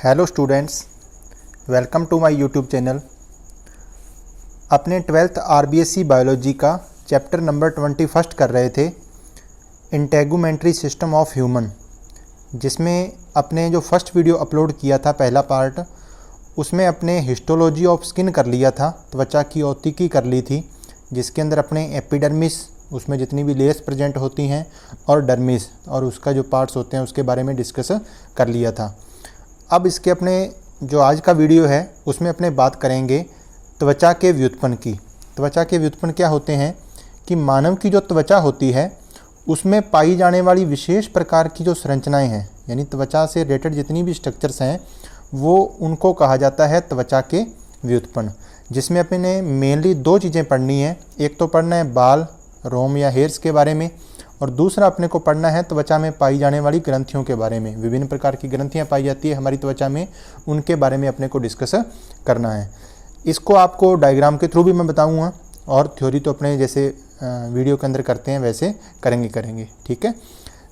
Hello students, welcome to my YouTube channel. अपने 12th RBSC biology का chapter number 21 कर रहे थे, इंटेगुमेंट्री सिस्टम ऑफ ह्यूमन, जिसमें अपने जो फर्स्ट वीडियो अपलोड किया था पहला पार्ट, उसमें अपने हिस्टोलॉजी ऑफ स्किन कर लिया था, त्वचा की औतिकी कर ली थी, जिसके अंदर अपने एपिडर्मिस, उसमें जितनी भी लेयर्स प्रेजेंट होती हैं, और डर्मिस और उसका जो पार्ट्स होते हैं उसके बारे में डिस्कस कर लिया था। अब इसके अपने जो आज का वीडियो है उसमें अपने बात करेंगे त्वचा के व्युत्पन्न की। त्वचा के व्युत्पन्न क्या होते हैं कि मानव की जो त्वचा होती है उसमें पाई जाने वाली विशेष प्रकार की जो संरचनाएं हैं, यानी त्वचा से रिलेटेड जितनी भी स्ट्रक्चर्स हैं वो उनको कहा जाता है त्वचा के व्युत्पन्न, जिसमें अपने मेनली दो चीज़ें पढ़नी है। एक तो पढ़ना है बाल, रोम या हेयर्स के बारे में, और दूसरा अपने को पढ़ना है त्वचा में पाई जाने वाली ग्रंथियों के बारे में। विभिन्न प्रकार की ग्रंथियां पाई जाती है हमारी त्वचा में, उनके बारे में अपने को डिस्कस करना है। इसको आपको डायग्राम के थ्रू भी मैं बताऊंगा, और थ्योरी तो अपने जैसे वीडियो के अंदर करते हैं वैसे करेंगे, ठीक है।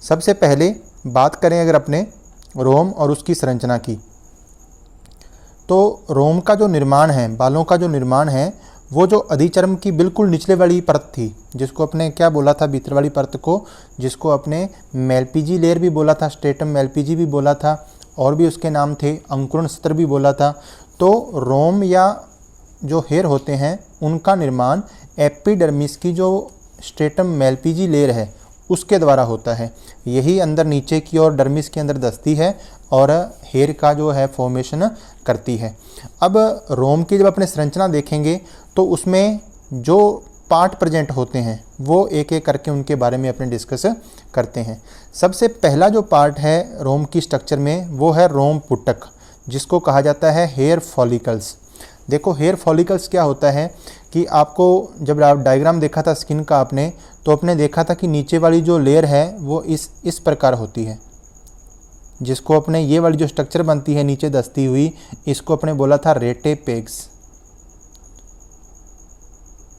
सबसे पहले बात करें अगर अपने रोम और उसकी संरचना की, तो रोम का जो निर्माण है, बालों का जो निर्माण है, वो जो अधिचर्म की बिल्कुल निचले वाली परत थी, जिसको अपने क्या बोला था, भीतर वाली परत को, जिसको अपने मेलपीजी लेयर भी बोला था, स्ट्रेटम मेलपीजी भी बोला था, और भी उसके नाम थे, अंकुरण स्तर भी बोला था। तो रोम या जो हेयर होते हैं उनका निर्माण एपिडर्मिस की जो स्ट्रेटम मेलपीजी लेयर है उसके द्वारा होता है। यही अंदर नीचे की ओर डर्मिस के अंदर दस्ती है और हेयर का जो है फॉर्मेशन करती है। अब रोम की जब अपने संरचना देखेंगे तो उसमें जो पार्ट प्रेजेंट होते हैं वो एक एक करके उनके बारे में अपने डिस्कस करते हैं। सबसे पहला जो पार्ट है रोम की स्ट्रक्चर में वो है रोम पुटक, जिसको कहा जाता है हेयर फॉलिकल्स। देखो हेयर फॉलिकल्स क्या होता है कि आपको जब आप डायग्राम देखा था स्किन का आपने, तो आपने देखा था कि नीचे वाली जो लेयर है वो इस प्रकार होती है, जिसको अपने ये वाली जो स्ट्रक्चर बनती है नीचे दस्ती हुई, इसको अपने बोला था रेटेपेक्स,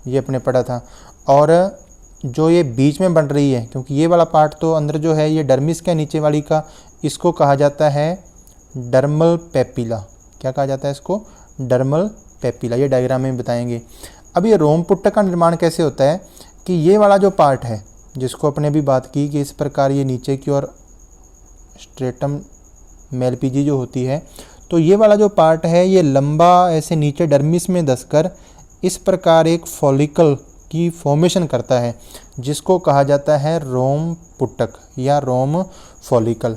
ये अपने पढ़ा था। और जो ये बीच में बन रही है, क्योंकि ये वाला पार्ट तो अंदर जो है ये डर्मिस का नीचे वाली का, इसको कहा जाता है डर्मल पेपिला। क्या कहा जाता है इसको? Dermal papilla. ये डायग्राम में बताएंगे। अब ये रोम पुट्टक का निर्माण कैसे होता है कि ये वाला जो पार्ट है, जिसको अपने भी बात की कि इस प्रकार ये नीचे की ओर स्ट्रेटम मेलपीजी जो होती है, तो ये वाला जो पार्ट है ये लंबा ऐसे नीचे डर्मिस में धंसकर इस प्रकार एक फॉलिकल की फॉर्मेशन करता है, जिसको कहा जाता है रोम पुटक या रोम फॉलिकल।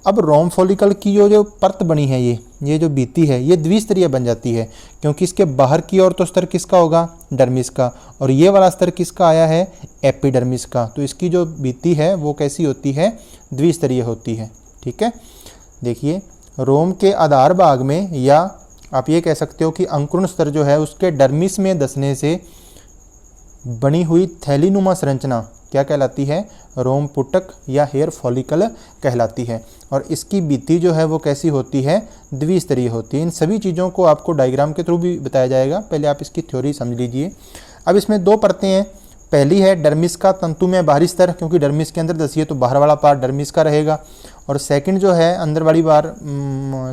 अब रोम फॉलिकल की जो परत बनी है, ये जो बीती है, ये द्विस्तरीय बन जाती है, क्योंकि इसके बाहर की ओर तो स्तर किसका होगा? डर्मिस का, और ये वाला स्तर किसका आया है? एपिडर्मिस का। तो इसकी जो बीती है वो कैसी होती है? द्विस्तरीय होती है, ठीक है। देखिए रोम के आधार भाग में, या आप ये कह सकते हो कि अंकुरण स्तर जो है उसके डर्मिस में धंसने से बनी हुई थैलीनुमा संरचना क्या कहलाती है? रोम पुटक या हेयर फॉलिकल कहलाती है। और इसकी बीती जो है वो कैसी होती है? द्विस्तरीय होती है। इन सभी चीज़ों को आपको डायग्राम के थ्रू भी बताया जाएगा, पहले आप इसकी थ्योरी समझ लीजिए। अब इसमें दो परतें हैं। पहली है डर्मिस का तंतुमय बाहरी स्तर, क्योंकि डर्मिस के अंदर धंसी है तो बाहर वाला पार्ट डर्मिस का रहेगा। और सेकंड जो है अंदर वाली बार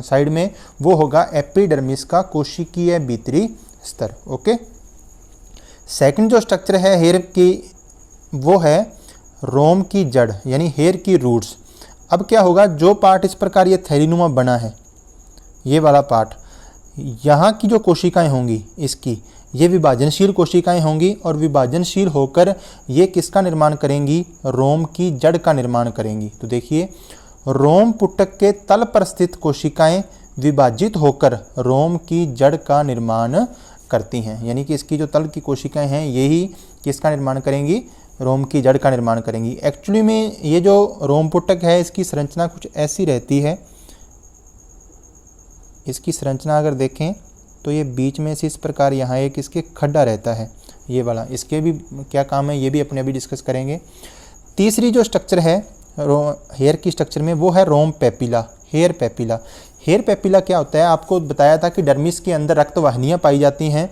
साइड में, वो होगा एपिडर्मिस का कोशिकीय भीतरी स्तर। ओके। सेकंड जो स्ट्रक्चर है हेयर की, वो है रोम की जड़, यानी हेयर की रूट्स। अब क्या होगा, जो पार्ट इस प्रकार ये थैलीनुमा बना है, ये वाला पार्ट, यहाँ की जो कोशिकाएं होंगी इसकी, ये विभाजनशील कोशिकाएं होंगी, और विभाजनशील होकर ये किसका निर्माण करेंगी? रोम की जड़ का निर्माण करेंगी। तो देखिए रोम पुटक के तल पर स्थित कोशिकाएं विभाजित होकर रोम की जड़ का निर्माण करती हैं, यानी कि इसकी जो तल की कोशिकाएं हैं यही किसका निर्माण करेंगी? रोम की जड़ का निर्माण करेंगी। एक्चुअली में ये जो रोम पुटक है इसकी संरचना कुछ ऐसी रहती है। इसकी संरचना अगर देखें तो ये बीच में से इस प्रकार यहाँ एक इसके खड्डा रहता है, ये वाला। इसके भी क्या काम है ये भी अपने अभी डिस्कस करेंगे। तीसरी जो स्ट्रक्चर है हेयर की स्ट्रक्चर में, वो है रोम papilla, hair papilla. Hair papilla क्या होता है? आपको बताया था कि डर्मिस के अंदर रक्तवाहिनियाँ पाई जाती हैं।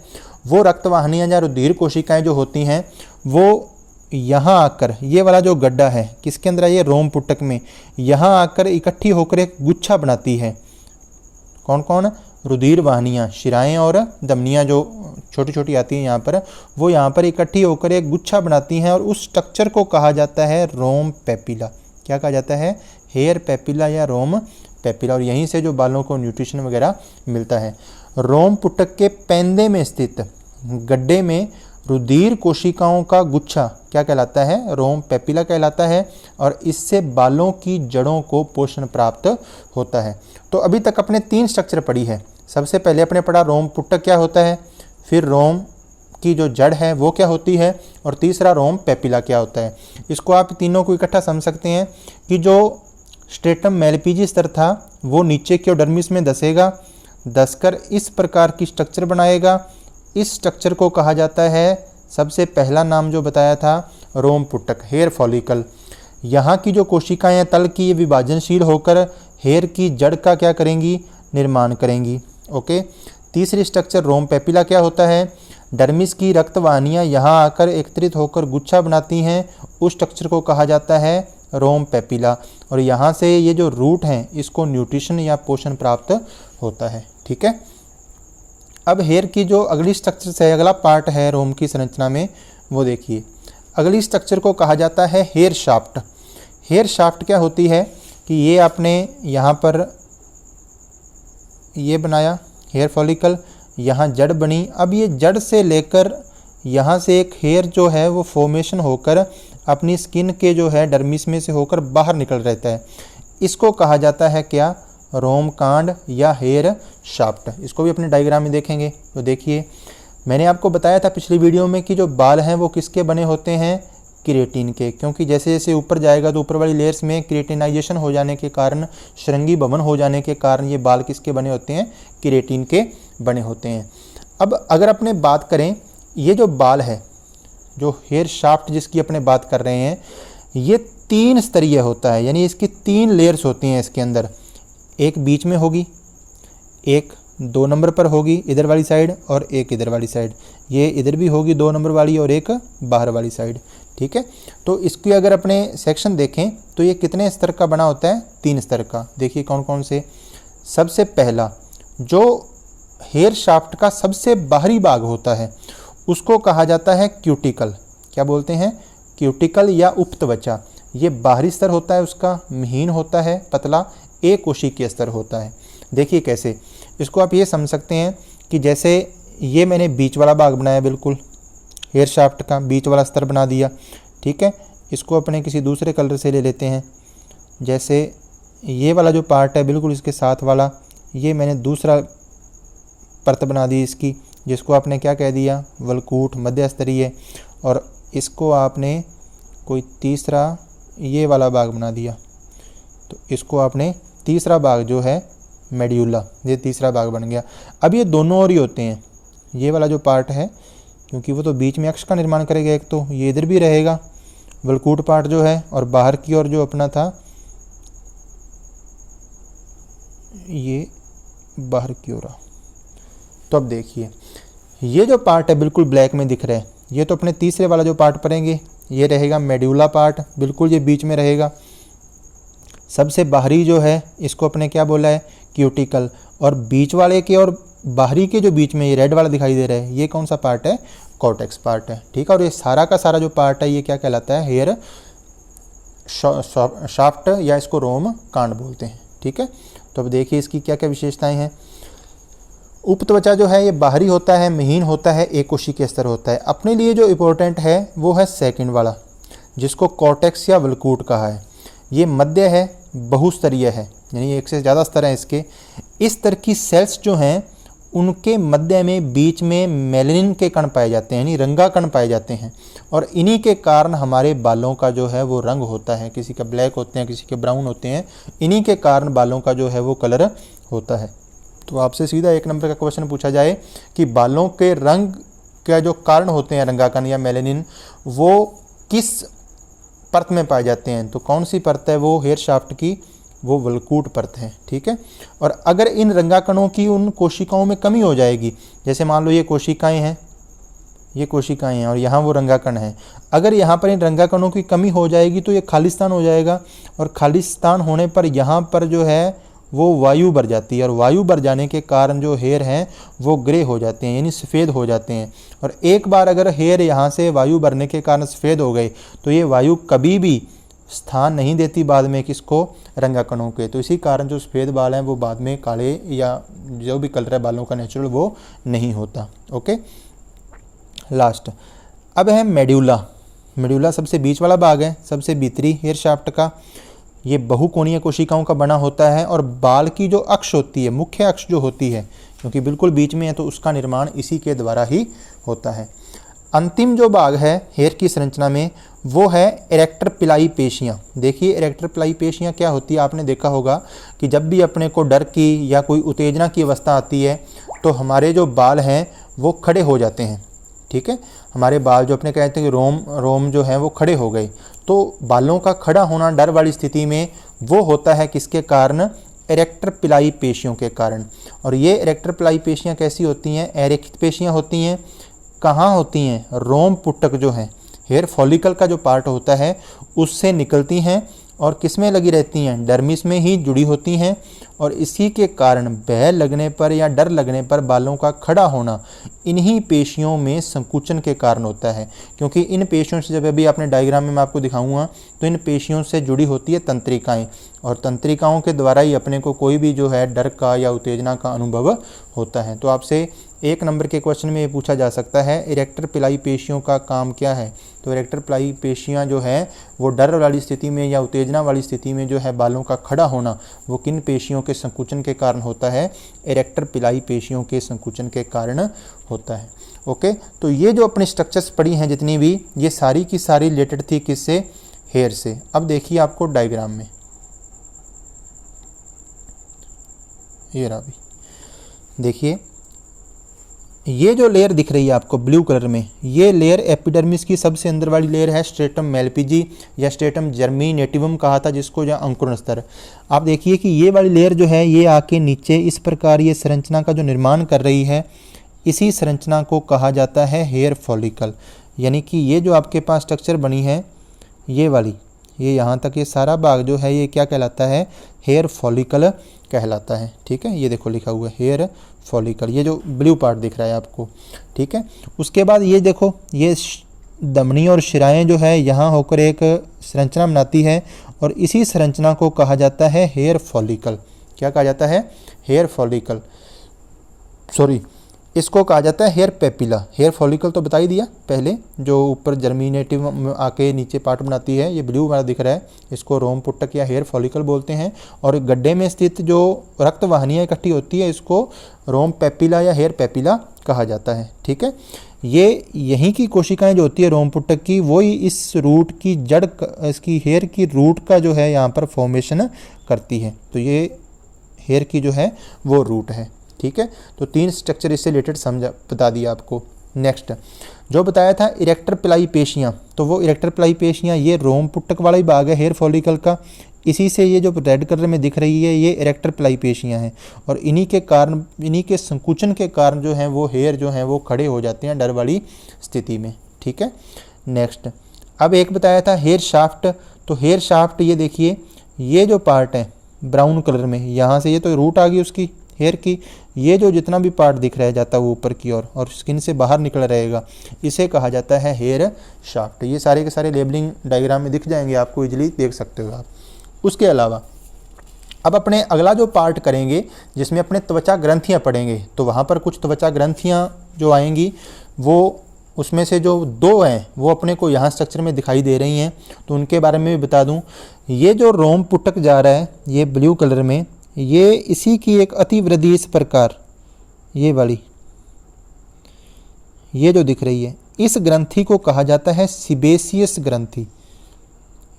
वो रक्तवाहिनियाँ या रुधिर कोशिकाएँ जो होती हैं वो यहाँ आकर, ये वाला जो गड्ढा है किसके अंदर है? ये रोम पुटक में, यहाँ आकर इकट्ठी होकर एक गुच्छा बनाती है। कौन कौन? रुधिर वाहिनियाँ, शिराएँ और धमनियाँ जो छोटी छोटी आती हैं यहाँ पर, वो यहाँ पर इकट्ठी होकर एक गुच्छा बनाती हैं और उस स्ट्रक्चर को कहा जाता है रोम पेपिला। क्या कहा जाता है? हेयर पेपिला या रोम पेपिला। और यहीं से जो बालों को न्यूट्रिशन वगैरह मिलता है। रोम पुटक के पैंदे में स्थित गड्ढे में रुधिर कोशिकाओं का गुच्छा क्या कहलाता है? रोम पेपिला कहलाता है। और इससे बालों की जड़ों को पोषण प्राप्त होता है। तो अभी तक अपने 3 स्ट्रक्चर पढ़ी है। सबसे पहले अपने पढ़ा रोम पुटक क्या होता है, फिर रोम की जो जड़ है वो क्या होती है, और तीसरा रोम पेपिला क्या होता है। इसको आप तीनों को इकट्ठा समझ सकते हैं कि जो स्ट्रेटम मेलिपिजी स्तर था वो नीचे की ओर डर्मिस में धसेगा, धसकर इस प्रकार की स्ट्रक्चर बनाएगा। इस स्ट्रक्चर को कहा जाता है, सबसे पहला नाम जो बताया था, रोम पुटक, हेयर फॉलिकल। यहाँ की जो कोशिकाएं तल की ये विभाजनशील होकर हेयर की जड़ का क्या करेंगी? निर्माण करेंगी। ओके। तीसरी स्ट्रक्चर रोम पेपिला क्या होता है? डर्मिस की रक्तवाहिनियाँ यहाँ आकर एकत्रित होकर गुच्छा बनाती हैं, उस स्ट्रक्चर को कहा जाता है रोम पेपिला। और यहाँ से ये जो रूट हैं इसको न्यूट्रिशन या पोषण प्राप्त होता है। ठीक है। अब हेयर की जो अगली स्ट्रक्चर से अगला पार्ट है रोम की संरचना में, वो देखिए। अगली स्ट्रक्चर को कहा जाता है हेयर शाफ्ट। हेयर शाफ्ट क्या होती है कि ये आपने यहाँ पर ये बनाया हेयर फॉलिकल, यहाँ जड़ बनी। अब ये जड़ से लेकर यहाँ से एक हेयर जो है वो फॉर्मेशन होकर अपनी स्किन के जो है डर्मिस में से होकर बाहर निकल रहता है। इसको कहा जाता है क्या? रोम कांड या हेयर शाफ्ट। इसको भी अपने डायग्राम में देखेंगे। तो देखिए, मैंने आपको बताया था पिछली वीडियो में कि जो बाल हैं वो किसके बने होते हैं? केराटिन के। क्योंकि जैसे जैसे ऊपर जाएगा तो ऊपर वाली लेयर्स में केराटिनाइजेशन हो जाने के कारण, श्रृंगी भवन हो जाने के कारण ये बाल किसके बने होते हैं? केराटिन के बने होते हैं। अब अगर अपने बात करें, ये जो बाल है, जो हेयर शाफ्ट जिसकी अपने बात कर रहे हैं, ये 3 स्तरीय होता है। यानी इसकी 3 लेयर्स होती हैं इसके अंदर। एक बीच में होगी, एक 2 नंबर पर होगी इधर वाली साइड, और एक इधर वाली साइड। ये इधर भी होगी 2 नंबर वाली, और एक बाहर वाली साइड। ठीक है। तो इसकी अगर अपने सेक्शन देखें तो ये कितने स्तर का बना होता है? 3 स्तर का। देखिए कौन कौन से। सबसे पहला जो हेयर शाफ्ट का सबसे बाहरी भाग होता है उसको कहा जाता है क्यूटिकल। क्या बोलते हैं? क्यूटिकल या उपत्वचा। ये बाहरी स्तर होता है उसका, महीन होता है, पतला, एक कोशिकीय स्तर होता है। देखिए कैसे, इसको आप ये समझ सकते हैं कि जैसे ये मैंने बीच वाला भाग बनाया, बिल्कुल हेयर शाफ्ट का बीच वाला स्तर बना दिया। ठीक है। इसको अपने किसी दूसरे कलर से ले लेते हैं। जैसे ये वाला जो पार्ट है बिल्कुल इसके साथ वाला, ये मैंने दूसरा परत बना दी इसकी, जिसको आपने क्या कह दिया? वलकूट, मध्य स्तरीय। और इसको आपने कोई तीसरा ये वाला भाग बना दिया, तो इसको आपने तीसरा भाग जो है मेड्यूला, ये तीसरा भाग बन गया। अब ये दोनों ओर ही होते हैं। ये वाला जो पार्ट है, क्योंकि वो तो बीच में अक्ष का निर्माण करेगा, एक तो ये इधर भी रहेगा वलकूट पार्ट जो है, और बाहर की ओर जो अपना था ये बाहर की ओर। तो अब देखिए, ये जो पार्ट है बिल्कुल ब्लैक में दिख रहा है, ये तो अपने तीसरे वाला जो पार्ट पढ़ेंगे, ये रहेगा मेड्यूला पार्ट, बिल्कुल ये बीच में रहेगा। सबसे बाहरी जो है इसको अपने क्या बोला है? क्यूटिकल। और बीच वाले के और बाहरी के जो बीच में ये रेड वाला दिखाई दे रहा है, ये कौन सा पार्ट है? कॉर्टेक्स पार्ट है। ठीक है। और ये सारा का सारा जो पार्ट है ये क्या कहलाता है? हेयर शाफ्ट, या इसको रोम कांड बोलते हैं। ठीक है। तो अब देखिए इसकी क्या क्या विशेषताएं हैं। उपत्वचा जो है ये बाहरी होता है, महीन होता है, एक कोशिकीय स्तर होता है। अपने लिए जो इम्पोर्टेंट है वो है सेकंड वाला, जिसको कॉर्टेक्स या वलकूट कहा है। ये मध्य है, बहुस्तरीय है, यानी एक से ज़्यादा स्तर हैं इसके। इस स्तर की सेल्स जो हैं उनके मध्य में बीच में मेलानिन के कण पाए जाते हैं, यानी रंगा कण पाए जाते हैं। और इन्हीं के कारण हमारे बालों का जो है वो रंग होता है। किसी का ब्लैक होते हैं, किसी के ब्राउन होते हैं। इन्हीं के कारण बालों का जो है वो कलर होता है। तो आपसे सीधा 1 नंबर का क्वेश्चन पूछा जाए कि बालों के रंग का जो कारण होते हैं रंगाकण या मेलानिन, वो किस परत में पाए जाते हैं? तो कौन सी परत है वो? हेयर शाफ्ट की वो वलकूट परत है। ठीक है। और अगर इन रंगाकणों की उन कोशिकाओं में कमी हो जाएगी, जैसे मान लो ये कोशिकाएं हैं, ये कोशिकाएं हैं और यहाँ वो रंगाकण है, अगर यहाँ पर इन रंगाकणों की कमी हो जाएगी तो ये खालिस्तान हो जाएगा। और खालिस्तान होने पर यहाँ पर जो है वो वायु भर जाती है, और वायु भर जाने के कारण जो हेयर हैं वो ग्रे हो जाते हैं, यानी सफ़ेद हो जाते हैं। और एक बार अगर हेयर यहाँ से वायु भरने के कारण सफ़ेद हो गए तो ये वायु कभी भी स्थान नहीं देती बाद में किसको, रंगाकणों के। तो इसी कारण जो सफ़ेद बाल हैं वो बाद में काले या जो भी कलर है बालों का नेचुरल वो नहीं होता। ओके, लास्ट अब है मेड्यूला। मेड्यूला सबसे बीच वाला भाग है, सबसे भीतरी हेयर शाफ्ट का। ये बहुकोणीय कोशिकाओं का बना होता है, और बाल की जो अक्ष होती है, मुख्य अक्ष जो होती है, क्योंकि बिल्कुल बीच में है तो उसका निर्माण इसी के द्वारा ही होता है। अंतिम जो भाग है हेयर की संरचना में वो है इरेक्टर पिलाई पेशियाँ। देखिए इरेक्टर पिलाई पेशियाँ क्या होती है, आपने देखा होगा कि जब भी अपने को डर की या कोई उत्तेजना की अवस्था आती है तो हमारे जो बाल हैं वो खड़े हो जाते हैं। ठीक है, हमारे बाल जो अपने कहते हैं कि रोम जो है वो खड़े हो गए, तो बालों का खड़ा होना डर वाली स्थिति में वो होता है किसके कारण, इरेक्टर पिलाई पेशियों के कारण। और ये इरेक्टर पिलाई पेशियाँ कैसी होती हैं, एरेखित पेशियाँ होती हैं। कहाँ होती हैं, रोम पुटक जो है, हेयर फॉलिकल का जो पार्ट होता है उससे निकलती हैं और किस में लगी रहती हैं, डर्मिस में ही जुड़ी होती हैं। और इसी के कारण भय लगने पर या डर लगने पर बालों का खड़ा होना इन्हीं पेशियों में संकुचन के कारण होता है, क्योंकि इन पेशियों से, जब अभी आपने डायग्राम में मैं आपको दिखाऊंगा, तो इन पेशियों से जुड़ी होती है तंत्रिकाएं, और तंत्रिकाओं के द्वारा ही अपने को कोई भी जो है डर का या उत्तेजना का अनुभव होता है। तो आपसे 1 नंबर के क्वेश्चन में ये पूछा जा सकता है इरेक्टर पिलाई पेशियों का काम क्या है। तो इरेक्टर पिलाई पेशियाँ जो है वो डर वाली स्थिति में या उत्तेजना वाली स्थिति में जो है बालों का खड़ा होना वो किन पेशियों के संकुचन के कारण होता है, इरेक्टर पिलाई पेशियों के संकुचन के कारण होता है। ओके, तो ये जो अपनी स्ट्रक्चर्स पड़ी हैं जितनी भी, ये सारी की सारी रिलेटेड थी किससे, हेयर से। अब देखिए आपको डायग्राम में, ये रहा भी, देखिए ये जो लेयर दिख रही है आपको ब्लू कलर में, ये लेयर एपिडर्मिस की सबसे अंदर वाली लेयर है, स्ट्रेटम मेलपिजी या स्ट्रेटम जर्मिनेटिवम कहा था जिसको, या अंकुरण स्तर। आप देखिए कि ये वाली लेयर जो है ये आके नीचे इस प्रकार ये संरचना का जो निर्माण कर रही है, इसी संरचना को कहा जाता है हेयर फॉलिकल। यानी कि ये जो आपके पास स्ट्रक्चर बनी है ये वाली, ये यहाँ तक ये सारा भाग जो है ये क्या कहलाता है, हेयर फॉलिकल कहलाता है। ठीक है, ये देखो लिखा हुआ है हेयर फॉलिकल, ये जो ब्लू पार्ट दिख रहा है आपको। ठीक है, उसके बाद ये देखो, ये धमनी और शिराएं जो है यहाँ होकर एक संरचना बनाती है, और इसी संरचना को कहा जाता है हेयर फॉलिकल। क्या कहा जाता है, हेयर फॉलिकल, सॉरी इसको कहा जाता है हेयर पेपिला। हेयर फॉलिकल तो बता ही दिया पहले, जो ऊपर जर्मिनेटिव आके नीचे पार्ट बनाती है, ये ब्लू वाला दिख रहा है, इसको रोम पुटक या हेयर फॉलिकल बोलते हैं। और गड्ढे में स्थित जो रक्त वाहिनियाँ इकट्ठी होती है इसको रोम पेपिला या हेयर पेपिला कहा जाता है। ठीक है, ये यहीं की कोशिकाएं जो होती है रोम पुटक की, वही इस रूट की जड़, इसकी हेयर की रूट का जो है यहाँ पर फॉर्मेशन करती है। तो ये हेयर की जो है वो रूट है। ठीक है, तो 3 स्ट्रक्चर इससे रिलेटेड समझा बता दिया आपको। नेक्स्ट जो बताया था इरेक्टर पिलाई पेशियाँ, तो वो इरेक्टर पिलाई पेशियाँ ये रोम पुटक वाला ही भाग है हेयर फॉलिकल का, इसी से ये जो रेड कलर में दिख रही है ये इरेक्टर पिलाई पेशियाँ हैं, और इन्हीं के कारण, इन्हीं के संकुचन के कारण जो है वो हेयर जो है वो खड़े हो जाते हैं डर वाली स्थिति में। ठीक है, नेक्स्ट अब एक बताया था हेयर शाफ्ट। तो हेयर शाफ्ट ये देखिए, ये जो पार्ट है ब्राउन कलर में, यहाँ से ये तो रूट आ गई उसकी हेयर की, ये जो जितना भी पार्ट दिख रहा है जाता है वो ऊपर की ओर और स्किन से बाहर निकल रहेगा, इसे कहा जाता है हेयर शाफ्ट। ये सारे के सारे लेबलिंग डायग्राम में दिख जाएंगे, आपको इजीली देख सकते हो आप। उसके अलावा अब अपने अगला जो पार्ट करेंगे जिसमें अपने त्वचा ग्रंथियाँ पढ़ेंगे, तो वहाँ पर कुछ त्वचा ग्रंथियाँ जो आएंगी वो उसमें से जो 2 हैं वो अपने को यहाँ स्ट्रक्चर में दिखाई दे रही हैं, तो उनके बारे में भी बता दूँ। ये जो रोम पुटक जा रहा है ये ब्लू कलर में, ये इसी की एक अतिवृद्धि इस प्रकार, ये वाली ये जो दिख रही है, इस ग्रंथि को कहा जाता है सीबेसियस ग्रंथि।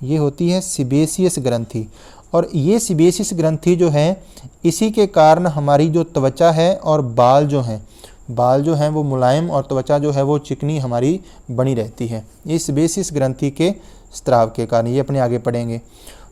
ये होती है सीबेसियस ग्रंथि, और ये सीबेसियस ग्रंथि जो है इसी के कारण हमारी जो त्वचा है और बाल जो हैं वो मुलायम और त्वचा जो है वो चिकनी हमारी बनी रहती है, इस सीबेसियस ग्रंथि के स्त्राव के कारण। ये अपने आगे पढ़ेंगे।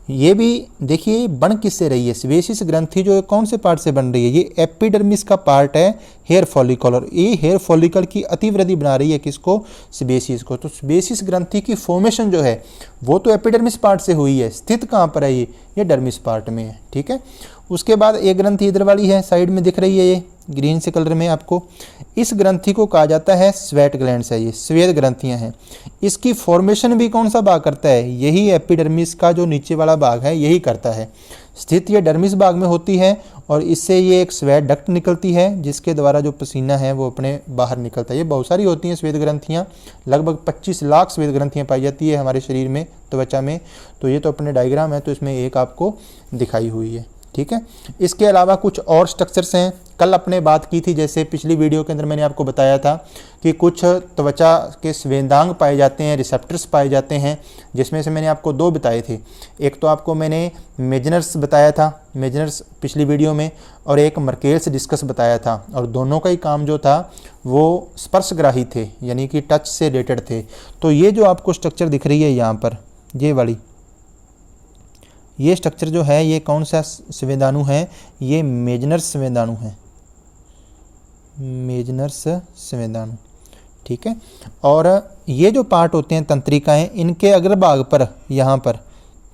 ये भी देखिए बन किससे रही है, सेबेसियस ग्रंथि जो है कौन से पार्ट से बन रही है, ये एपिडर्मिस का पार्ट है हेयर फॉलिकल, और ये हेयर फॉलिकल की अतिवृद्धि बना रही है किसको, सेबेसियस को। तो सेबेसियस ग्रंथि की फॉर्मेशन जो है वो तो एपिडर्मिस पार्ट से हुई है, स्थित कहाँ पर है ये डर्मिस पार्ट में है, ठीक है। उसके बाद एक ग्रंथि इधर वाली है, साइड में दिख रही है ये ग्रीन से कलर में आपको, इस ग्रंथि को कहा जाता है स्वेट ग्लैंड्स है, ये स्वेद ग्रंथियां हैं। इसकी फॉर्मेशन भी कौन सा भाग करता है, यही एपिडर्मिस का जो नीचे वाला भाग है यही करता है। स्थित ये डर्मिस भाग में होती है और इससे ये एक स्वेट डक्ट निकलती है जिसके द्वारा जो पसीना है वो अपने बाहर निकलता है। ये बहुत सारी होती हैं स्वेद ग्रंथियाँ, लगभग 25 लाख स्वेद ग्रंथियाँ पाई जाती है हमारे शरीर में, त्वचा में। तो ये तो अपने डायग्राम है, तो इसमें एक आपको दिखाई हुई है, ठीक है। इसके अलावा कुछ और स्ट्रक्चर्स हैं, कल अपने बात की थी, जैसे पिछली वीडियो के अंदर मैंने आपको बताया था कि कुछ त्वचा के स्वेदांग पाए जाते हैं, रिसेप्टर्स पाए जाते हैं, जिसमें से मैंने आपको 2 बताए थे। एक तो आपको मैंने मेजनर्स बताया था, मेजनर्स पिछली वीडियो में, और एक मर्केल्स डिस्कस बताया था, और दोनों का ही काम जो था वो स्पर्शग्राही थे, यानी कि टच से रिलेटेड थे। तो ये जो आपको स्ट्रक्चर दिख रही है यहाँ पर, ये वाली, ये स्ट्रक्चर जो है ये कौन सा संवेदाणु है, ये मेजनर्स संवेदाणु है, मेजनर्स संवेदाणु, ठीक है। और ये जो पार्ट होते हैं तंत्रिकाएं, इनके अग्रभाग पर, यहाँ पर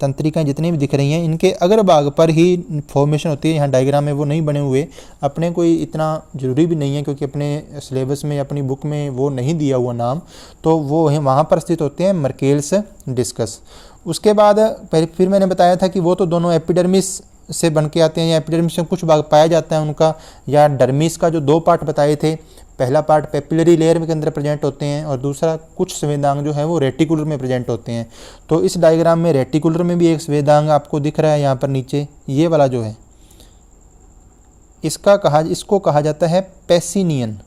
तंत्रिकाएं जितनी भी दिख रही हैं इनके अग्रभाग पर ही फॉर्मेशन होती है। यहाँ डायग्राम में वो नहीं बने हुए, अपने कोई इतना ज़रूरी भी नहीं है क्योंकि अपने सिलेबस में अपनी बुक में वो नहीं दिया हुआ नाम, तो वो वहाँ पर स्थित होते हैं मर्केल्स डिस्कस। उसके बाद फिर मैंने बताया था कि वो तो दोनों एपिडर्मिस से बन के आते हैं, या एपिडर्मिस में कुछ भाग पाया जाता है उनका, या डर्मिस का जो 2 पार्ट बताए थे, पहला पार्ट पेपिलरी लेयर के अंदर प्रेजेंट होते हैं और दूसरा कुछ संवेदांग जो है वो रेटिकुलर में प्रेजेंट होते हैं। तो इस डायग्राम में रेटिकुलर में भी एक संवेदांग आपको दिख रहा है यहाँ पर नीचे, ये वाला जो है इसको कहा जाता है पेसिनियन।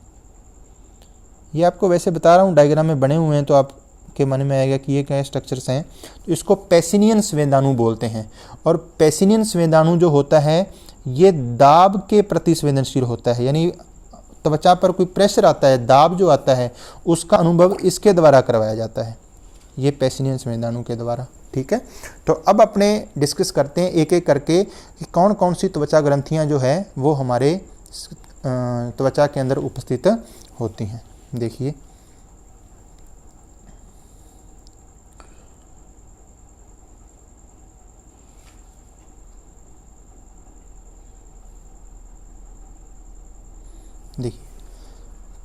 ये आपको वैसे बता रहा हूँ, डायग्राम में बने हुए हैं तो आपके मन में आएगा कि ये क्या स्ट्रक्चर्स हैं। तो इसको पेसिनियन संवेदाणु बोलते हैं, और पेसिनियन संवेदाणु जो होता है ये दाब के प्रति संवेदनशील होता है, यानी त्वचा पर कोई प्रेशर आता है, दाब जो आता है उसका अनुभव इसके द्वारा करवाया जाता है, ये पेसिनियन संवेदाणु के द्वारा, ठीक है। तो अब अपने डिस्कस करते हैं एक एक करके कि कौन कौन सी त्वचा ग्रंथियां जो है वो हमारे त्वचा के अंदर उपस्थित होती हैं। देखिए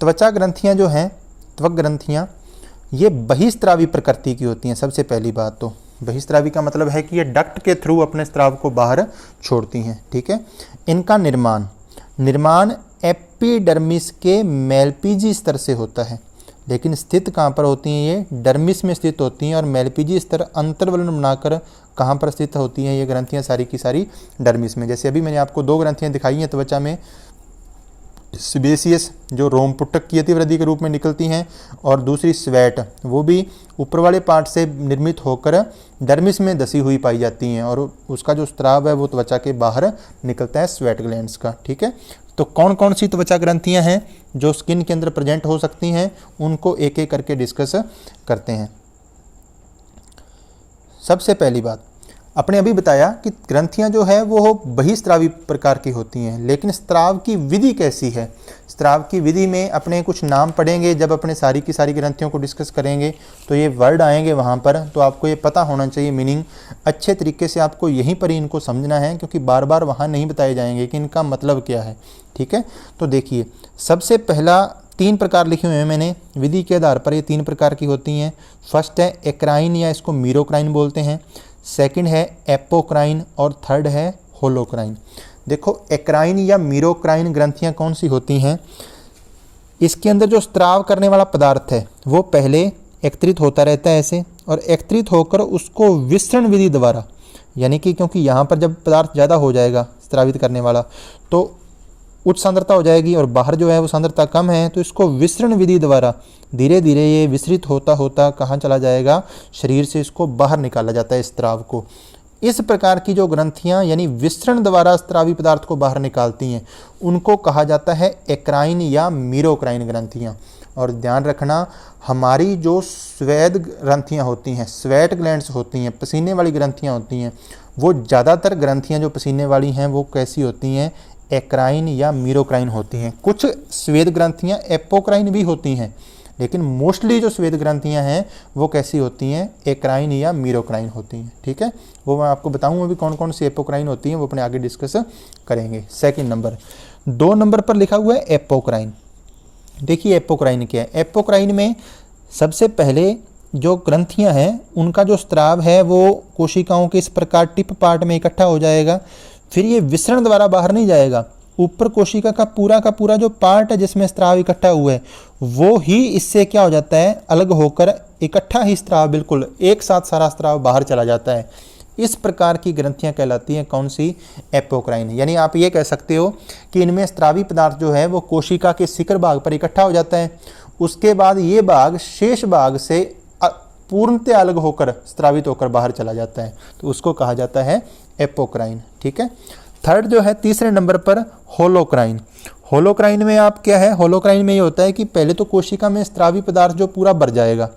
त्वचा ग्रंथियां जो हैं, त्वक ग्रंथियां, ये बहिस्त्रावी प्रकृति की होती हैं। सबसे पहली बात तो बहिस्त्रावी का मतलब है कि ये डक्ट के थ्रू अपने स्राव को बाहर छोड़ती हैं, ठीक है। इनका निर्माण एपिडर्मिस के मेलपीजी स्तर से होता है, लेकिन स्थित कहाँ पर होती हैं, ये डर्मिस में स्थित होती हैं, और मेलपीजी स्तर अंतर्वलन बनाकर कहाँ पर स्थित होती हैं ये ग्रंथियाँ सारी की सारी डर्मिस में। जैसे अभी मैंने आपको 2 ग्रंथियाँ दिखाई हैं त्वचा में, सेबेसियस जो रोमपुटक की अतिवृद्धि के रूप में निकलती हैं, और दूसरी स्वेट, वो भी ऊपर वाले पार्ट से निर्मित होकर डर्मिस में धसी हुई पाई जाती हैं, और उसका जो स्राव है वो त्वचा के बाहर निकलता है स्वेट ग्लैंड्स का, ठीक है। तो कौन कौन सी त्वचा ग्रंथियां हैं जो स्किन के अंदर प्रेजेंट हो सकती हैं, उनको एक एक करके डिस्कस करते हैं। सबसे पहली बात, अपने अभी बताया कि ग्रंथियां जो है वो बहिस्त्रावी प्रकार की होती हैं, लेकिन स्राव की विधि कैसी है। स्राव की विधि में अपने कुछ नाम पढ़ेंगे, जब अपने सारी की सारी ग्रंथियों को डिस्कस करेंगे तो ये वर्ड आएंगे वहाँ पर, तो आपको ये पता होना चाहिए मीनिंग, अच्छे तरीके से आपको यहीं पर ही इनको समझना है, क्योंकि बार बार वहाँ नहीं बताए जाएंगे कि इनका मतलब क्या है, ठीक है। तो देखिए, सबसे पहला 3 प्रकार लिखे हुए हैं मैंने विधि के आधार पर, ये 3 प्रकार की होती हैं। फर्स्ट है एक्राइन, या इसको मीरोक्राइन बोलते हैं, सेकंड है एपोक्राइन, और थर्ड है होलोक्राइन। देखो, एक्राइन या मीरोक्राइन ग्रंथियां कौन सी होती हैं, इसके अंदर जो स्राव करने वाला पदार्थ है वो पहले एकत्रित होता रहता है ऐसे, और एकत्रित होकर उसको विसरण विधि द्वारा, यानी कि क्योंकि यहाँ पर जब पदार्थ ज़्यादा हो जाएगा स्रावित करने वाला तो उच्च सांद्रता हो जाएगी, और बाहर जो है वो सांद्रता कम है, तो इसको विसरण विधि द्वारा धीरे धीरे ये विसरित होता होता कहाँ चला जाएगा, शरीर से इसको बाहर निकाला जाता है इस स्राव को। इस प्रकार की जो ग्रंथियां यानी विसरण द्वारा स्त्रावी पदार्थ को बाहर निकालती हैं उनको कहा जाता है एक्राइन या मीरोक्राइन ग्रंथियां। और ध्यान रखना, हमारी जो स्वेद ग्रंथियां होती हैं, स्वेट ग्लैंड्स होती हैं, पसीने वाली ग्रंथियां होती हैं, वो ज़्यादातर ग्रंथियां जो पसीने वाली हैं वो कैसी होती हैं, एक्राइन या मीरोक्राइन होती हैं। कुछ स्वेद ग्रंथियां एपोक्राइन भी होती हैं, लेकिन मोस्टली जो स्वेद ग्रंथियां हैं वो कैसी होती हैं, एक्राइन या मीरोक्राइन होती हैं। ठीक है, वो मैं आपको बताऊंगा अभी कौन कौन सी एपोक्राइन होती हैं, वो अपने आगे डिस्कस करेंगे। सेकंड नंबर, 2 नंबर पर लिखा हुआ है एपोक्राइन। देखिए एपोक्राइन क्या है। एपोक्राइन में सबसे पहले जो ग्रंथियां हैं उनका जो स्त्राव है वो कोशिकाओं के इस प्रकार टिप पार्ट में इकट्ठा हो जाएगा, फिर ये विसरण द्वारा बाहर नहीं जाएगा, ऊपर कोशिका का पूरा जो पार्ट है जिसमें स्त्राव इकट्ठा हुआ है वो ही इससे क्या हो जाता है, अलग होकर इकट्ठा ही स्त्राव बिल्कुल एक साथ सारा स्त्राव बाहर चला जाता है। इस प्रकार की ग्रंथियां कहलाती हैं कौन सी, एपोक्राइन। यानी आप ये कह सकते हो कि इनमें स्त्रावी पदार्थ जो है वो कोशिका के शिखर भाग पर इकट्ठा हो जाता है, उसके बाद ये भाग शेष भाग से पूर्णतः अलग होकर स्त्रावित होकर बाहर चला जाता है, तो उसको कहा जाता है एपोक्राइन। ठीक है, थर्ड जो है तीसरे नंबर पर होलोक्राइन। होलोक्राइन में आप क्या है, होलोक्राइन में ये होता है कि पहले तो कोशिका में स्त्रावी पदार्थ जो पूरा भर जाएगा,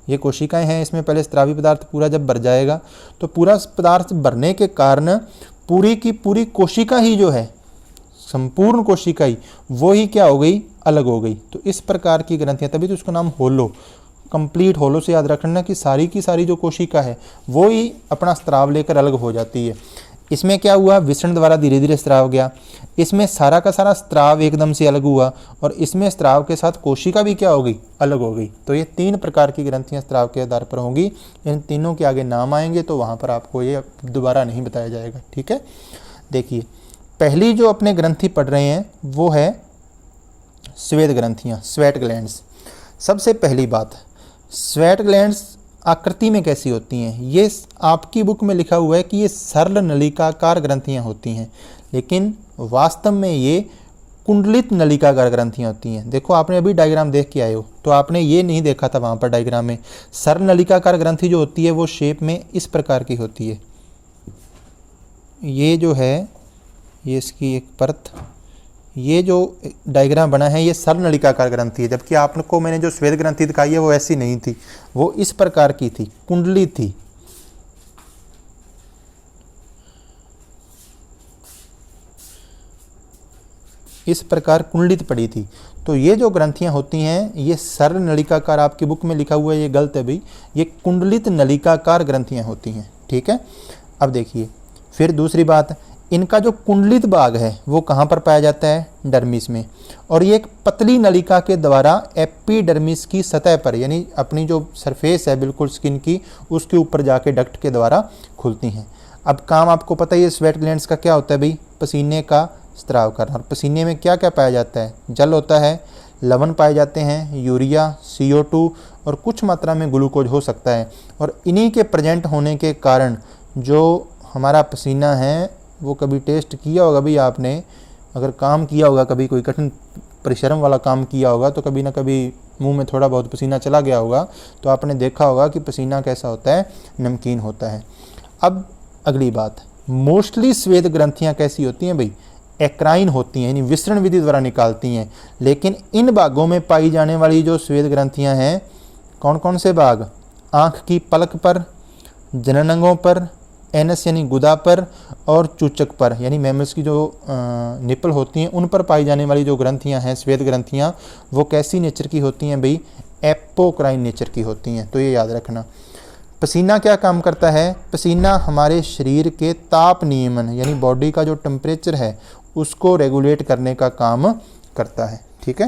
ये कोशिकाएं हैं इसमें पहले स्त्रावी पदार्थ पूरा जब भर जाएगा तो पूरा पदार्थ भरने के कारण पूरी की पूरी कोशिका ही जो है, संपूर्ण कोशिका ही वो ही क्या हो गई, अलग हो गई। तो इस प्रकार की ग्रंथियां, तभी तो उसका नाम होलो, कंप्लीट होलो से याद रखना कि सारी की सारी जो कोशिका है वो ही अपना स्त्राव लेकर अलग हो जाती है। इसमें क्या हुआ, विसरण द्वारा धीरे धीरे स्त्राव गया, इसमें सारा का सारा स्त्राव एकदम से अलग हुआ और इसमें स्त्राव के साथ कोशिका भी क्या हो गई, अलग हो गई। तो ये 3 प्रकार की ग्रंथियां स्त्राव के आधार पर होंगी। इन तीनों के आगे नाम आएंगे तो वहाँ पर आपको ये दोबारा नहीं बताया जाएगा। ठीक है, देखिए पहली जो अपने ग्रंथि पढ़ रहे हैं वो है स्वेद ग्रंथियाँ, स्वेट ग्लैंड्स। सबसे पहली बात, स्वेट ग्लैंड्स आकृति में कैसी होती हैं, ये आपकी बुक में लिखा हुआ है कि ये सरल नलिकाकार ग्रंथियां होती हैं, लेकिन वास्तव में ये कुंडलित नलिकाकार ग्रंथियां होती हैं। देखो आपने अभी डायग्राम देख के आए हो तो आपने ये नहीं देखा था वहाँ पर डायग्राम में। सरल नलिकाकार ग्रंथि जो होती है वो शेप में इस प्रकार की होती है, ये जो है ये इसकी एक परत, ये जो डायग्राम बना है ये सरल नलिकाकार ग्रंथि है, जबकि आपको मैंने जो श्वेत ग्रंथि दिखाई है वो ऐसी नहीं थी, वो इस प्रकार की थी, कुंडली थी। इस प्रकार कुंडलित पड़ी थी। तो ये जो ग्रंथियां होती हैं ये सरल नलिकाकार, आपकी बुक में लिखा हुआ है ये गलत है भाई, ये कुंडलित नलिकाकार ग्रंथियां होती हैं। ठीक है, अब देखिए फिर दूसरी बात, इनका जो कुंडलित भाग है वो कहाँ पर पाया जाता है, डर्मिस में, और ये एक पतली नलिका के द्वारा एपिडर्मिस की सतह पर, यानी अपनी जो सरफेस है बिल्कुल स्किन की, उसके ऊपर जाके डक्ट के द्वारा खुलती हैं। अब काम आपको पता ही है स्वेट ग्लैंड्स का क्या होता है भाई, पसीने का स्त्राव करना। और पसीने में क्या क्या पाया जाता है, जल होता है, लवण पाए जाते हैं, यूरिया, CO2 और कुछ मात्रा में ग्लूकोज हो सकता है। और इन्हीं के प्रेजेंट होने के कारण जो हमारा पसीना है वो कभी टेस्ट किया होगा भाई आपने, अगर काम किया होगा कभी, कोई कठिन परिश्रम वाला काम किया होगा तो कभी ना कभी मुंह में थोड़ा बहुत पसीना चला गया होगा, तो आपने देखा होगा कि पसीना कैसा होता है, नमकीन होता है। अब अगली बात, मोस्टली स्वेद ग्रंथियाँ कैसी होती हैं भाई, एक्राइन होती हैं, यानी विसरण विधि द्वारा निकालती हैं। लेकिन इन भागों में पाई जाने वाली जो स्वेद ग्रंथियाँ हैं, कौन कौन से भाग, आँख की पलक पर, जननांगों पर, एनस यानी गुदा पर, और चूचक पर यानी मैमल्स की जो निपल होती हैं उन पर पाई जाने वाली जो ग्रंथियां हैं, स्वेद ग्रंथियां, वो कैसी नेचर की होती हैं भाई, एपोक्राइन नेचर की होती हैं। तो ये याद रखना। पसीना क्या काम करता है, पसीना हमारे शरीर के ताप नियमन यानी बॉडी का जो टेम्परेचर है उसको रेगुलेट करने का काम करता है। ठीक है,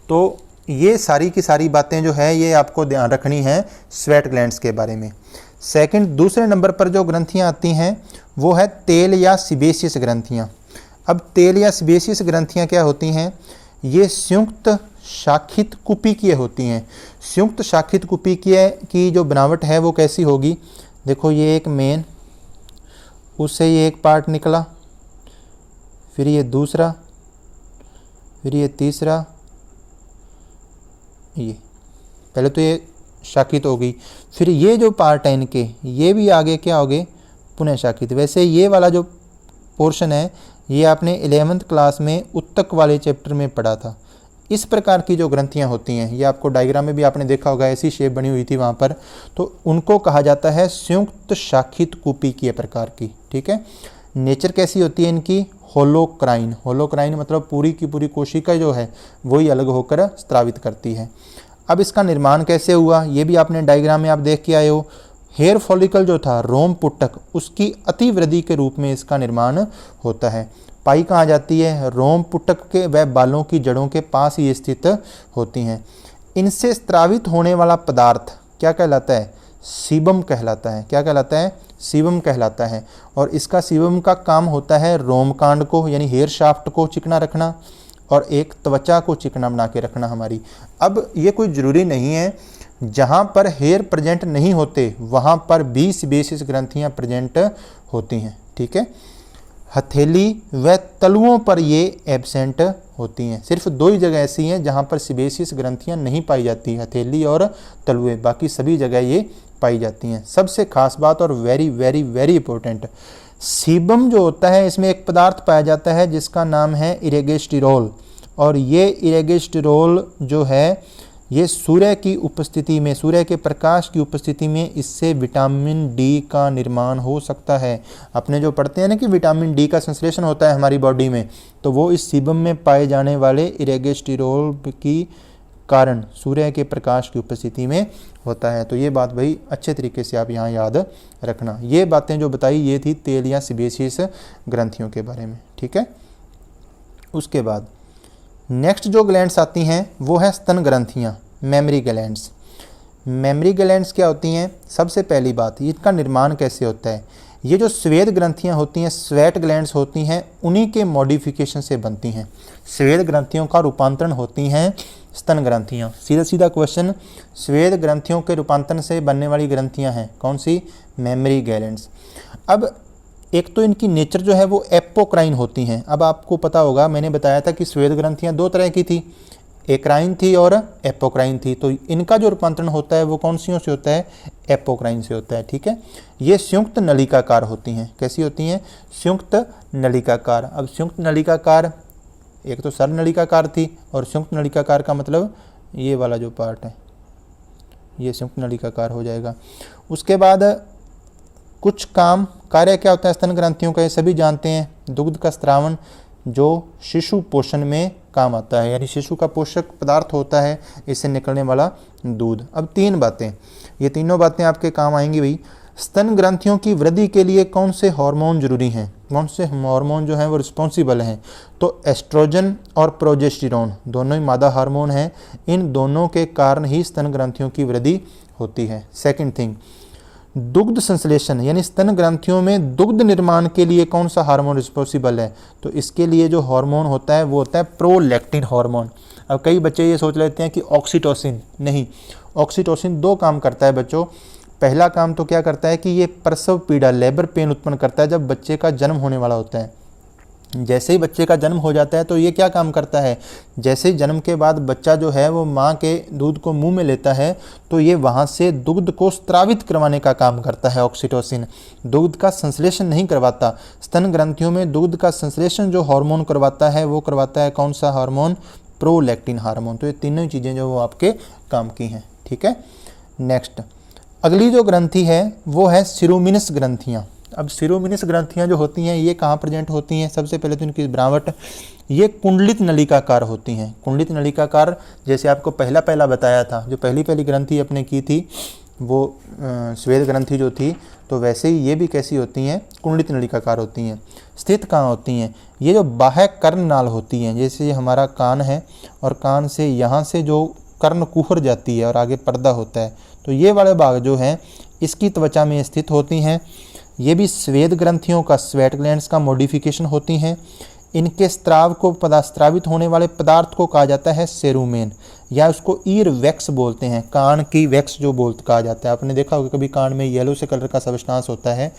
तो ये सारी की सारी बातें जो है ये आपको ध्यान रखनी है स्वेट ग्लैंड्स के बारे में। सेकंड, दूसरे नंबर पर जो ग्रंथियां आती हैं वो है तेल या सीबेशियस ग्रंथियां। अब तेल या सीबेशियस ग्रंथियां क्या होती हैं, ये संयुक्त शाखित कुपिकीय होती हैं। संयुक्त शाखित कुपिकीय की जो बनावट है वो कैसी होगी, देखो ये एक मेन, उससे ये एक पार्ट निकला, फिर ये दूसरा, फिर ये तीसरा, ये पहले तो ये शाखित हो गई। फिर ये जो पार्ट है इनके, ये भी आगे क्या हो गए, पुनः शाखित। वैसे ये वाला जो पोर्शन है ये आपने 11th क्लास में उत्तक वाले चैप्टर में पढ़ा था। इस प्रकार की जो ग्रंथियां होती हैं, ये आपको डायग्राम में भी आपने देखा होगा, ऐसी शेप बनी हुई थी वहाँ पर, तो उनको कहा जाता है संयुक्त शाखित कुपिकीय प्रकार की। ठीक है, नेचर कैसी होती है इनकी, होलोक्राइन। होलोक्राइन मतलब पूरी की पूरी कोशिका जो है वही अलग होकर स्रावित करती है। अब इसका निर्माण कैसे हुआ ये भी आपने डायग्राम में आप देख के आए हो। हेयर फॉलिकल जो था, रोम पुटक, उसकी अतिवृद्धि के रूप में इसका निर्माण होता है। पाई कहाँ जाती है, रोम पुटक के व बालों की जड़ों के पास ही स्थित होती हैं। इनसे स्रावित होने वाला पदार्थ क्या कहलाता है, सीबम कहलाता है। क्या कहलाता है, सीबम कहलाता है। और इसका सीबम का काम होता है रोमकांड को यानी हेयर शाफ्ट को चिकना रखना और एक त्वचा को चिकना बना के रखना हमारी। अब ये कोई ज़रूरी नहीं है जहाँ पर हेयर प्रेजेंट नहीं होते वहाँ पर भी सीबेसियस ग्रंथियाँ प्रेजेंट होती हैं। ठीक है, हथेली व तलुओं पर ये एब्सेंट होती हैं। सिर्फ 2 ही जगह ऐसी हैं जहाँ पर सीबेसियस ग्रंथियाँ नहीं पाई जाती, हथेली और तलुए, बाकी सभी जगह ये पाई जाती हैं। सबसे खास बात और very very very important, sebum जो होता है इसमें एक पदार्थ पाया जाता है जिसका नाम है इरेगेस्टिरोल। और ये इरेगेस्टिरोल जो है ये सूर्य की उपस्थिति में, सूर्य के प्रकाश की उपस्थिति में इससे विटामिन डी का निर्माण हो सकता है। अपने जो पढ़ते हैं ना कि विटामिन डी का संश्लेषण होता है हमारी बॉडी में, तो वो इस सीबम में पाए जाने वाले इरेगेस्टिरोल की कारण सूर्य के प्रकाश की उपस्थिति में होता है। तो ये बात भाई अच्छे तरीके से आप यहाँ याद रखना। ये बातें जो बताई ये थी तेल या सीबेसियस ग्रंथियों के बारे में। ठीक है, उसके बाद नेक्स्ट जो ग्लैंड्स आती हैं वो है स्तन ग्रंथियाँ, मेमरी ग्लैंड्स। मेमरी ग्लैंड्स क्या होती हैं, सबसे पहली बात इनका निर्माण कैसे होता है। ये जो श्वेत ग्रंथियाँ होती हैं, स्वेट ग्लैंड्स होती हैं, उन्हीं के मॉडिफिकेशन से बनती हैं। श्वेत ग्रंथियों का रूपांतरण होती हैं स्तन ग्रंथियाँ। सीधा सीधा क्वेश्चन, श्वेत ग्रंथियों के रूपांतरण से बनने वाली ग्रंथियाँ हैं कौन सी, मेमरी ग्लैंड्स। अब एक तो इनकी नेचर जो है वो एपोक्राइन होती हैं। अब आपको पता होगा, मैंने बताया था कि श्वेत ग्रंथियाँ 2 तरह की थी, एक्राइन थी और एपोक्राइन थी। तो इनका जो रूपांतरण होता है वो कौन सी से होता है, एपोक्राइन से होता है। ठीक है, ये संयुक्त नलिकाकार होती हैं। कैसी होती हैं, संयुक्त नलिकाकार। अब संयुक्त नलिकाकार, एक तो सरनलिकाकार थी और संयुक्त नलिकाकार का मतलब ये वाला जो पार्ट है ये संयुक्त नलिकाकार हो जाएगा। उसके बाद कुछ कार्य क्या होता है स्तन ग्रंथियों का, ये सभी जानते हैं। दुग्ध का स्रावन जो शिशु पोषण में काम आता है, यानी शिशु का पोषक पदार्थ होता है इससे निकलने वाला दूध। अब 3 बातें, ये तीनों बातें आपके काम आएंगी भाई। स्तन ग्रंथियों की वृद्धि के लिए कौन से हार्मोन जरूरी हैं, कौन से हार्मोन जो हैं वो रिस्पॉन्सिबल हैं, तो एस्ट्रोजन और प्रोजेस्टेरोन दोनों ही मादा हार्मोन हैं। इन दोनों के कारण ही स्तन ग्रंथियों की वृद्धि होती है। सेकंड थिंग, दुग्ध संश्लेषण यानी स्तन ग्रंथियों में दुग्ध निर्माण के लिए कौन सा हार्मोन रिस्पॉन्सिबल है, तो इसके लिए जो हार्मोन होता है वो होता है प्रोलैक्टिन हार्मोन। अब कई बच्चे ये सोच लेते हैं कि ऑक्सीटोसिन, नहीं, ऑक्सीटोसिन 2 काम करता है बच्चों। पहला काम तो क्या करता है कि ये प्रसव पीड़ा, लेबर पेन उत्पन्न करता है जब बच्चे का जन्म होने वाला होता है। जैसे ही बच्चे का जन्म हो जाता है तो ये क्या काम करता है, जैसे ही जन्म के बाद बच्चा जो है वो माँ के दूध को मुंह में लेता है तो ये वहाँ से दुग्ध को स्रावित करवाने का काम करता है ऑक्सीटोसिन। दुग्ध का संश्लेषण नहीं करवाता। स्तन ग्रंथियों में दुग्ध का संश्लेषण जो हार्मोन करवाता है वो करवाता है कौन सा हार्मोन, प्रोलैक्टिन हार्मोन। तो ये तीनों चीज़ें जो वो आपके काम की हैं। ठीक है, नेक्स्ट अगली जो ग्रंथि है वो है सिरोमिनस ग्रंथियाँ। अब सिरोमिनस ग्रंथियाँ जो होती हैं ये कहाँ प्रेजेंट होती हैं, सबसे पहले तो इनकी बनावट, ये कुंडलित नलिकाकार होती हैं। कुंडलित नलिकाकार जैसे आपको पहला बताया था, जो पहली ग्रंथि अपने की थी वो श्वेत ग्रंथि जो थी, तो वैसे ही ये भी कैसी होती हैं, कुंडलित नलिकाकार होती हैं। स्थित कहाँ होती हैं, ये जो बाह्य कर्णनाल होती हैं, जैसे ये हमारा कान है और कान से यहाँ से जो कर्ण कुहर जाती है और आगे पर्दा होता है, तो ये वाले भाग जो हैं इसकी त्वचा में स्थित होती हैं। ये भी श्वेत ग्रंथियों का, स्वेट ग्लैंड्स का मॉडिफिकेशन होती हैं। इनके स्त्राव को स्त्रावित होने वाले पदार्थ को कहा जाता है सेरुमेन, या उसको ईयर वैक्स बोलते हैं, कान की वैक्स जो कहा जाता है। आपने देखा होगा कभी कान में येलो से कलर का सब्सटेंस होता है,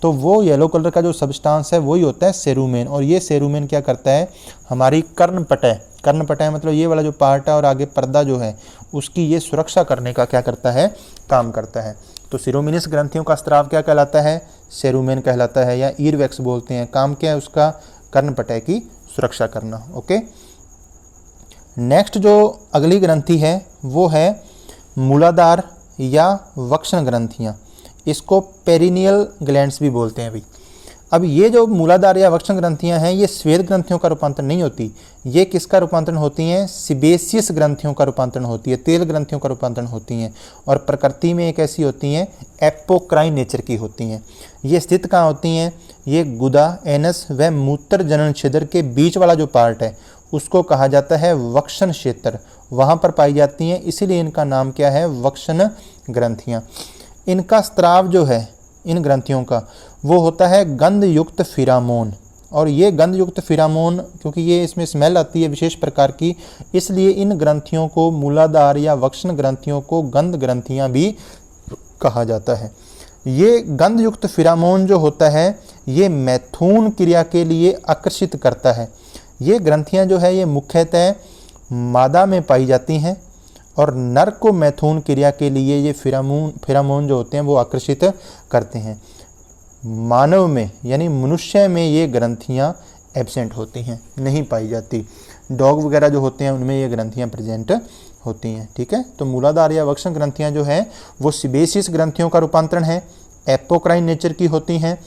तो वो येलो कलर का जो सब्सटेंस है वही होता है सेरुमेन। और ये सेरुमेन क्या करता है, हमारी कर्णपटय मतलब ये वाला जो पार्ट है और आगे पर्दा जो है उसकी ये सुरक्षा करने का क्या करता है, काम करता है। तो सिरोमिनस ग्रंथियों का स्राव क्या कहलाता है, सेरुमेन कहलाता है या ईरवैक्स बोलते हैं। काम क्या है उसका, कर्णपटय की सुरक्षा करना। ओके, नेक्स्ट जो अगली ग्रंथि है वो है मूलाधार या वक्षण ग्रंथियाँ, इसको पेरिनियल ग्लैंड्स भी बोलते हैं भाई। अब ये जो मूलाधार या वक्षण ग्रंथियां हैं ये श्वेत ग्रंथियों का रूपांतरण नहीं होती, ये किसका रूपांतरण होती हैं, सिबेसियस ग्रंथियों का रूपांतरण होती है, तेल ग्रंथियों का रूपांतरण होती हैं। और प्रकृति में एक ऐसी होती हैं एपोक्राइन नेचर की होती हैं। ये स्थित कहाँ होती हैं, ये गुदा, एनस व मूत्र जनन छिद्र के बीच वाला जो पार्ट है उसको कहा जाता है वक्षण क्षेत्र, वहाँ पर पाई जाती हैं, इसीलिए इनका नाम क्या है, वक्षण ग्रंथियाँ। इनका स्राव जो है इन ग्रंथियों का वो होता है गंध युक्त फिरामोन। और ये गंध युक्त फिरामोन, क्योंकि ये इसमें स्मेल आती है विशेष प्रकार की, इसलिए इन ग्रंथियों को मूलाधार या वक्षण ग्रंथियों को गंध ग्रंथियां भी कहा जाता है। ये गंध युक्त फिरामोन जो होता है ये मैथुन क्रिया के लिए आकर्षित करता है। ये ग्रंथियां जो है ये मुख्यतः मादा में पाई जाती हैं और नर को मैथुन क्रिया के लिए ये फिरामोन जो होते हैं वो आकर्षित करते हैं। मानव में यानी मनुष्य में ये ग्रंथियाँ एब्सेंट होती हैं, नहीं पाई जाती। डॉग वगैरह जो होते हैं उनमें ये ग्रंथियाँ प्रेजेंट होती हैं। ठीक है, तो मूलाधार या वक्षण ग्रंथियाँ जो हैं वो सिबेसियस ग्रंथियों का रूपांतरण है, एपोक्राइन नेचर की होती हैं।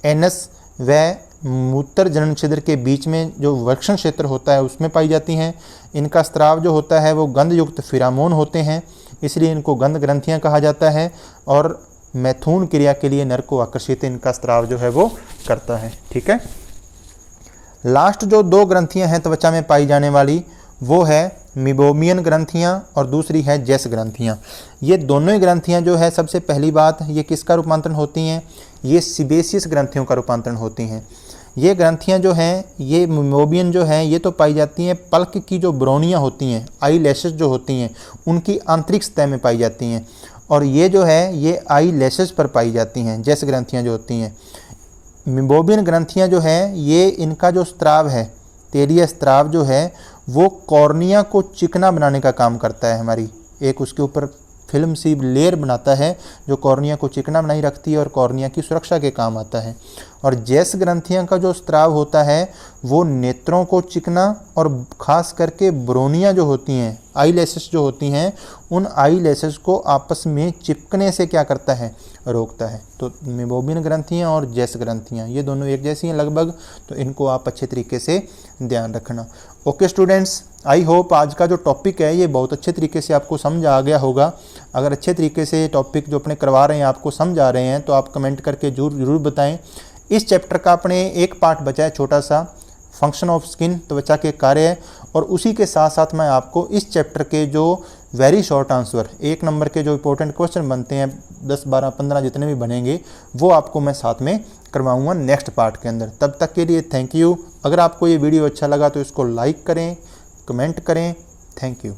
एनस व मूत्र जनन छिद्र के बीच में जो वक्षण क्षेत्र होता है उसमें पाई जाती हैं। इनका स्राव जो होता है वो गंध युक्त फिरामोन होते हैं, इसलिए इनको गंध ग्रंथियाँ कहा जाता है। और मैथुन क्रिया के लिए नर को आकर्षित इनका स्राव जो है वो करता है। ठीक है, लास्ट जो दो ग्रंथियां हैं त्वचा में पाई जाने वाली वो है मिबोमियन ग्रंथियां और दूसरी है जेस ग्रंथियां। ये दोनों ही ग्रंथियां जो है, सबसे पहली बात ये किसका रूपांतरण होती हैं, ये सिबेसियस ग्रंथियों का रूपांतरण होती हैं। ये ग्रंथियां जो हैं ये मिबोमियन जो हैं ये तो पाई जाती हैं पल्क की जो ब्रोनियाँ होती हैं, आई लैशेस जो होती हैं उनकी आंतरिक सतह में पाई जाती हैं। और ये जो है ये आई लैशेस पर पाई जाती हैं जेस ग्रंथियां जो होती हैं। मिबोमियन ग्रंथियां जो हैं ये इनका जो स्राव है, तेलीय स्राव जो है वो कॉर्निया को चिकना बनाने का काम करता है। हमारी एक उसके ऊपर फिल्म सी लेयर बनाता है जो कॉर्निया को चिकना बनाई रखती है और कॉर्निया की सुरक्षा के काम आता है। और जेस ग्रंथियां का जो स्राव होता है वो नेत्रों को चिकना और ख़ास करके ब्रोनिया जो होती हैं, आई लैशेस जो होती हैं, उन आई लैशेस को आपस में चिपकने से क्या करता है, रोकता है। तो मिबोमियन ग्रंथियाँ और जेस ग्रंथियाँ ये दोनों एक जैसी हैं लगभग, तो इनको आप अच्छे तरीके से ध्यान रखना। ओके स्टूडेंट्स, आई होप आज का जो टॉपिक है ये बहुत अच्छे तरीके से आपको समझ आ गया होगा। अगर अच्छे तरीके से टॉपिक जो अपने करवा रहे हैं आपको समझ आ रहे हैं तो आप कमेंट करके जरूर बताएं। इस चैप्टर का अपने एक पार्ट बचा है छोटा सा, फंक्शन ऑफ स्किन, त्वचा के कार्य, और उसी के साथ साथ मैं आपको इस चैप्टर के जो वेरी शॉर्ट आंसर 1 नंबर के जो इंपॉर्टेंट क्वेश्चन बनते हैं 10, 12, 15 जितने भी बनेंगे वो आपको मैं साथ में करवाऊंगा नेक्स्ट पार्ट के अंदर। तब तक के लिए थैंक यू। अगर आपको ये वीडियो अच्छा लगा तो इसको लाइक करें, कमेंट करें। Thank you.